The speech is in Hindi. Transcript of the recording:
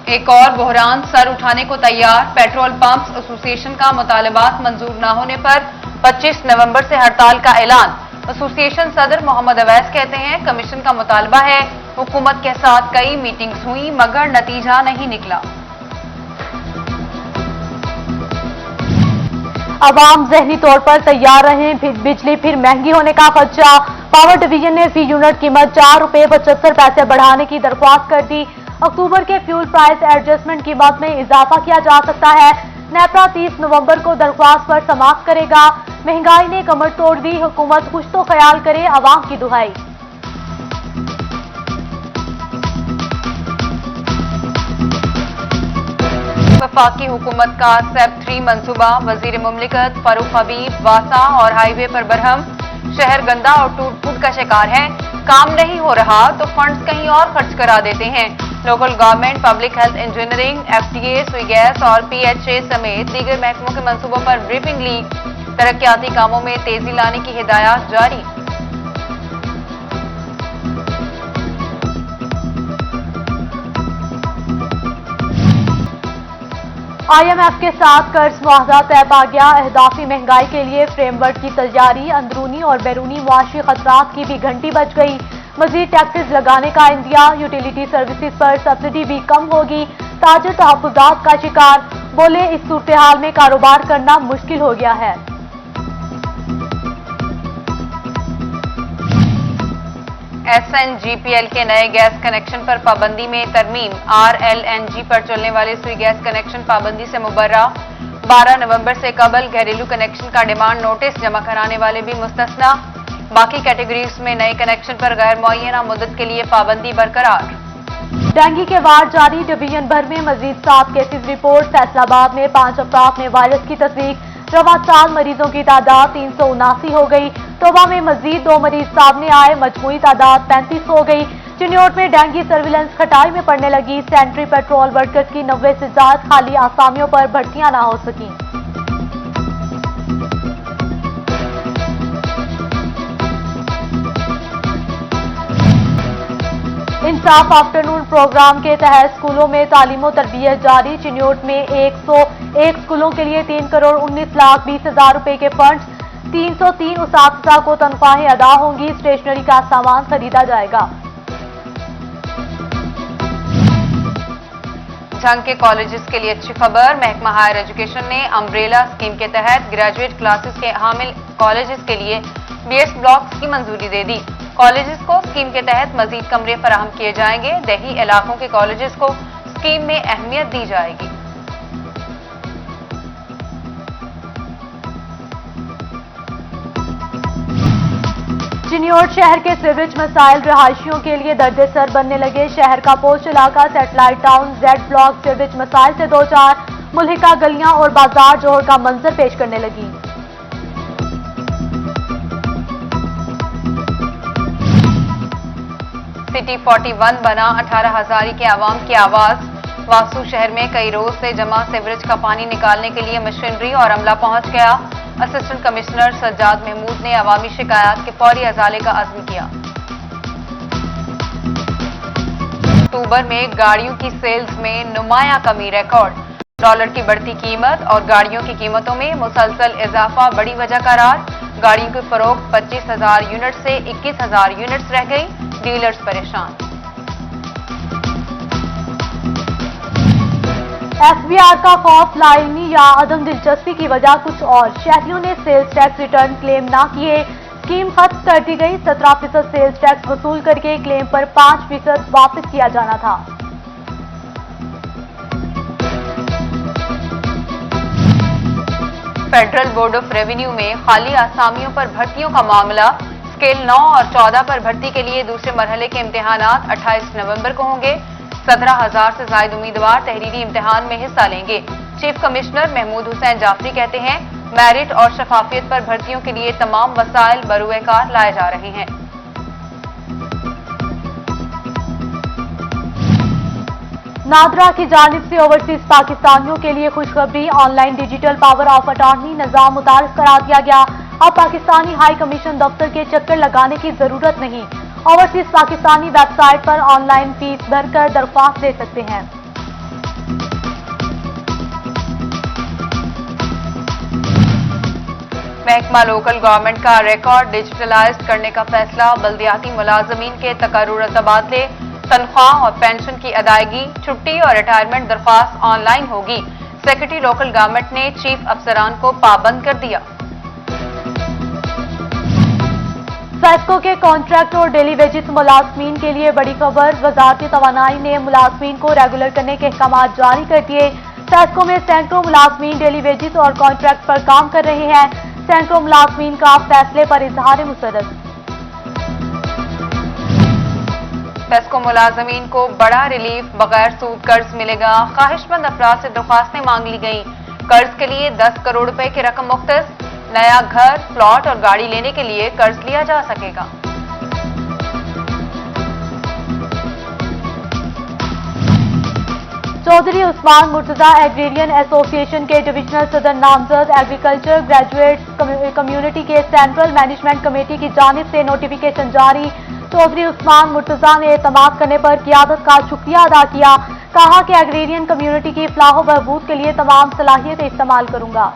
एक और बहरान सर उठाने को तैयार। पेट्रोल पंप्स एसोसिएशन का मुतालबात मंजूर न होने पर 25 नवंबर से हड़ताल का ऐलान। एसोसिएशन सदर मोहम्मद अवैस कहते हैं, कमीशन का मुतालबा है। हुकूमत के साथ कई मीटिंग्स हुई मगर नतीजा नहीं निकला। अवाम ज़हनी तौर पर तैयार रहें, बिजली फिर महंगी होने का खदशा। पावर डिवीजन ने फी यूनिट कीमत ₹4.75 बढ़ाने की दरख्वास्त कर दी। अक्टूबर के फ्यूल प्राइस एडजस्टमेंट कीमत में इजाफा किया जा सकता है। नेपरा 30 नवंबर को दरख्वास्त पर समाप्त करेगा। महंगाई ने कमर तोड़ दी, हुकूमत कुछ तो ख्याल करे, अवाम की दुहाई। वफाकी हुकूमत का सेप 3 मंसूबा। वजीर मुमलिकत फारूक हबीब वासा और हाईवे पर बरहम। शहर गंदा और टूट फूट का शिकार है। काम नहीं हो रहा तो फंड्स कहीं और खर्च करा देते हैं। Local government, public health engineering, FTA, स्वीगैस और पीएचए समेत दीगर महकमों के मंसूबों पर ब्रीफिंग ली। तरक्याती कामों में तेजी लाने की हिदायत जारी। IMF के साथ कर्ज मुआहदा तय पा गया। अहदाफी महंगाई के लिए फ्रेमवर्क की तैयारी। अंदरूनी और बैरूनी मुआशी खतरात की भी घंटी बज गई। मजीद टैक्सेस लगाने का इंदिया। यूटिलिटी सर्विसेज पर सब्सिडी भी कम होगी। ताजर तहफ्फुज़ात का शिकार। बोले, इस सूरत हाल में कारोबार करना मुश्किल हो गया है। SNGPL के नए गैस कनेक्शन पर पाबंदी में तरमीम। RLNG पर चलने वाले सुई गैस कनेक्शन पाबंदी से मुबर्रा। 12 नवंबर से कबल घरेलू कनेक्शन का डिमांड नोटिस जमा कराने वाले भी मुस्तस्ना। बाकी कैटेगरीज में नए कनेक्शन पर गैर मुअय्यना मुद्दत के लिए पाबंदी बरकरार। डेंगू के वार जारी। डिवीजन भर में मजीद 7 केसेज रिपोर्ट। फैसलाबाद में 5 अफराद में वायरस की तस्दीक। रवा साल मरीजों की तादाद 379 हो गई। तोबा में मजीद 2 मरीज सामने आए। मजमूई तादाद 35 हो गई। चिन्योट में डेंगू सर्विलेंस खटाई में पड़ने लगी। सेंट्री पेट्रोल वर्कर्स की 90 से ज्यादा खाली आसामियों पर भर्तियां न हो सकी। इंसाफ आफ्टरनून प्रोग्राम के तहत स्कूलों में तालीम और तरबियत जारी। चिन्योट में 101 स्कूलों के लिए 3,19,20,000 रुपए के फंड्स। 303 उस्ताद को तनख्वाहें अदा होंगी। स्टेशनरी का सामान खरीदा जाएगा। झंग के कॉलेजेस के लिए अच्छी खबर। महकमा हायर एजुकेशन ने अम्ब्रेला स्कीम के तहत ग्रेजुएट क्लासेस के हामिल कॉलेजेस के लिए BS ब्लॉक्स की मंजूरी दे दी। कॉलेजेस को स्कीम के तहत मजीद कमरे फराहम किए जाएंगे। दही इलाकों के कॉलेजेस को स्कीम में अहमियत दी जाएगी। चिन्योट शहर के सीवरेज मसाइल रहायशियों के लिए दर्द-ए-सर बनने लगे। शहर का पोस्ट इलाका satellite town Z block sewerage मसाइल से दो चार। मुल्हिका गलियां और बाजार जोहर का मंजर पेश करने लगी। सिटी 41 बना। 18 हजारी के आवाम की आवाज। वासू शहर में कई रोज से जमा सीवरेज का पानी निकालने के लिए मशीनरी और अमला पहुंच गया। असिस्टेंट कमिश्नर सज्जाद महमूद ने अवामी शिकायत के फौरी अजाले का अज़्म किया। अक्टूबर में गाड़ियों की सेल्स में नुमाया कमी रिकॉर्ड। डॉलर की बढ़ती कीमत और गाड़ियों की कीमतों में मुसलसल इजाफा बड़ी वजह करार। गाड़ियों की फरोख्त 25,000 यूनिट से 21,000 यूनिट्स रह गई। डीलर्स परेशान। FBR का खौफ लाइनी या अदम दिलचस्पी की वजह कुछ और। शहरियों ने सेल्स टैक्स रिटर्न क्लेम ना किए। स्कीम खत्म कर दी गई। 17% सेल्स टैक्स वसूल करके क्लेम पर 5% वापस किया जाना था। फेडरल बोर्ड ऑफ रेवेन्यू में खाली आसामियों पर भर्तियों का मामला। स्केल 9 और 14 पर भर्ती के लिए दूसरे मरहले के इम्तिहानात 28 नवंबर को होंगे। 17,000 से ज्यादा उम्मीदवार तहरीरी इम्तिहान में हिस्सा लेंगे। चीफ कमिश्नर महमूद हुसैन जाफरी कहते हैं, मेरिट और शफाफियत पर भर्तियों के लिए तमाम वसाइल बरूए कार लाए जा रहे हैं। नादरा की जानिब से ओवरसीज पाकिस्तानियों के लिए खुशखबरी। Online digital power of attorney निजाम मुतारिफ करा दिया गया। अब पाकिस्तानी हाई कमीशन दफ्तर के चक्कर लगाने की जरूरत नहीं। ओवरसीज पाकिस्तानी वेबसाइट पर ऑनलाइन फीस भरकर दरख्वास्त दे सकते हैं। महकमा लोकल गवर्नमेंट का रिकॉर्ड डिजिटलाइज करने का फैसला। बल्दियाती मुलाजमीन के तकर्रुर तबादले, तनख्वाह और पेंशन की अदायगी, छुट्टी और रिटायरमेंट दरख्वास्त ऑनलाइन होगी। सेक्रेटरी लोकल गवर्नमेंट ने चीफ अफसरान को पाबंद कर दिया। सेस्को के कॉन्ट्रैक्ट और डेली वेजेस मुलाजमीन के लिए बड़ी खबर। वजारत तवानाई ने मुलाजमीन को रेगुलर करने के अहकाम जारी कर दिए। सेस्को में सैकड़ों मुलाजमीन डेली वेजेस और कॉन्ट्रैक्ट पर काम कर रहे हैं। सैकड़ों मुलाजमीन का फैसले पर इजहार मुसर्रत। सेस्को मुलाजमीन को बड़ा रिलीफ, बगैर सूद कर्ज मिलेगा। ख्वाहिशमंद अफराद से दरख्वास्तें मांग ली गई। कर्ज के लिए 10 करोड़ रुपए की रकम मुख्तस। नया घर, प्लॉट और गाड़ी लेने के लिए कर्ज लिया जा सकेगा। चौधरी उस्मान मुर्तजा एग्रेरियन एसोसिएशन के डिविजनल सदर नामजद एग्रीकल्चर ग्रेजुएट्स कम्युनिटी के सेंट्रल मैनेजमेंट कमेटी की जानिब से नोटिफिकेशन जारी। चौधरी उस्मान मुर्तजा ने एतमाद करने पर क़ियादत का शुक्रिया अदा किया। कहा कि एग्रेरियन कम्युनिटी की फलाह व बहबूद के लिए तमाम सलाहियतें इस्तेमाल करूंगा।